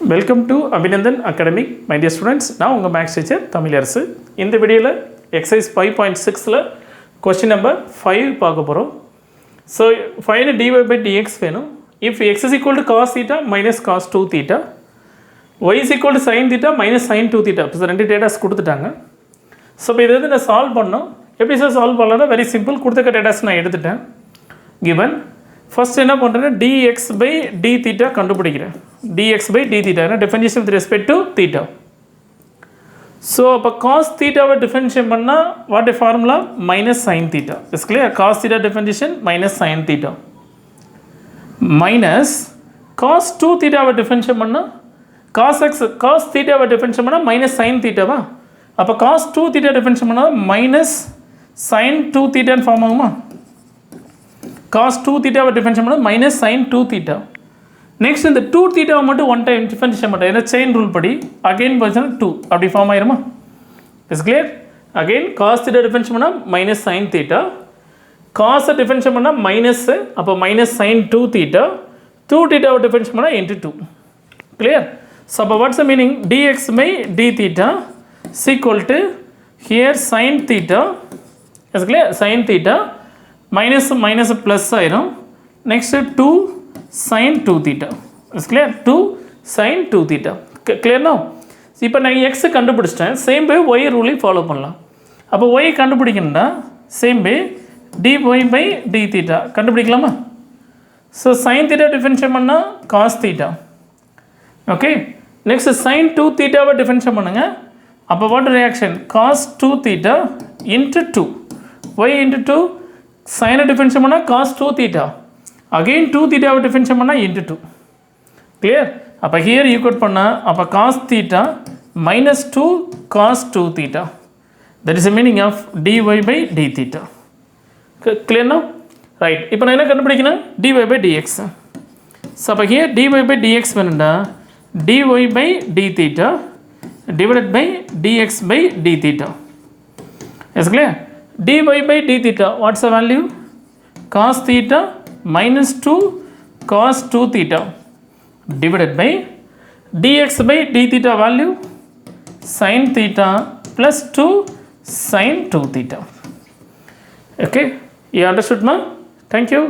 Welcome to Aabinandan Academy, my dear students. Now, உங்கள் maths teacher Tamilarasu. இந்த வீடியோவில் exercise 5.6ல question number 5 பார்க்க போகிறோம். So fine dy by dx வேணும். If x is equal to cos theta minus cos 2 theta, y is equal to sin theta minus sin 2 theta. So ரெண்டு datas கொடுத்துட்டாங்க. So இப்போ இதை வந்து நான் சால்வ் பண்ணோம். எப்படி சார் சால்வ் பண்ணலாம்னா வெரி சிம்பிள். கொடுத்துக்க டேட்டாஸ் நான் எடுத்துட்டேன். கிவன் ஃபர்ஸ்ட் என்ன பண்ணுறேன்னா dx by d theta கண்டுபிடிக்கிறேன். dx by d theta ஏன்னா differentiation with respect to theta. So அப்போ cos theta-வை differentiate பண்ணால் what a formula minus sin theta. Is clear? Cos theta differentiation minus sin theta minus cos 2 theta-வை differentiate பண்ணால் cos theta-வை differentiate பண்ணால் minus sin theta-வா? அப்போ cos 2 theta differentiate பண்ணால் minus sin 2 theta form ஆகுமா? cos 2 theta differentiate பண்ணால் minus sin 2 theta. Next இந்த 2 theta மட்டும் one time differentiate பண்ணுறேன். ஏன்னா செயின் ரூல் படி அகைன் பார்த்தீங்கன்னா 2 அப்படி ஃபார்ம் ஆயிருமா? Is clear? Again cos theta differentiate பண்ணால் மைனஸ் sin theta, காஸை டிஃபரன்ஷியேட் பண்ணால் மைனஸ், அப்போ minus sin 2 theta, 2 theta differentiate பண்ணால் இன்ட்டு 2. கிளியர்? ஸோ அப்போ what's the meaning dx by d theta is equal to here sin theta. Is clear? sin theta minus minus plus ஆயிரும். Next 2 sin 2 theta. Is clear? 2 sin 2 theta. கிளியர்னா? இப்போ நான் எக்ஸை கண்டுபிடிச்சிட்டேன். Same way y ரூலையும் follow பண்ணலாம். அப்போ y கண்டுபிடிக்கணும்னா same way dy by d theta கண்டுபிடிக்கலாமா? ஸோ sin theta டிஃபரன்ஷியேட் பண்ணால் cos theta. Okay, next sin 2 theta-வை டிஃபரன்ஷியேட் பண்ணுங்க. அப்போ what reaction? cos 2 theta into 2. y into 2 sin differentiate பண்ணால் cos 2 theta. அகெயின் 2 theta-வை டிஃபரன்ஷியேட் பண்ணால் into 2. கிளியர்? அப்போ here equal பண்ணால் அப்போ cos theta minus 2 cos 2 theta. That is the meaning of dy by d theta. கிளியர்னா? Right. இப்போ நான் என்ன கண்டுபிடிக்கணும்? dy by dx. ஸோ அப்போ ஹியர் dy by dx வேணுண்டா dy by d theta divided by dx by d theta. Is clear? dy by d theta, what's the value? Cos theta minus 2 cos 2 theta divided by dx by d theta value sin theta plus 2 sin 2 theta. Okay, you understood ma? Thank you.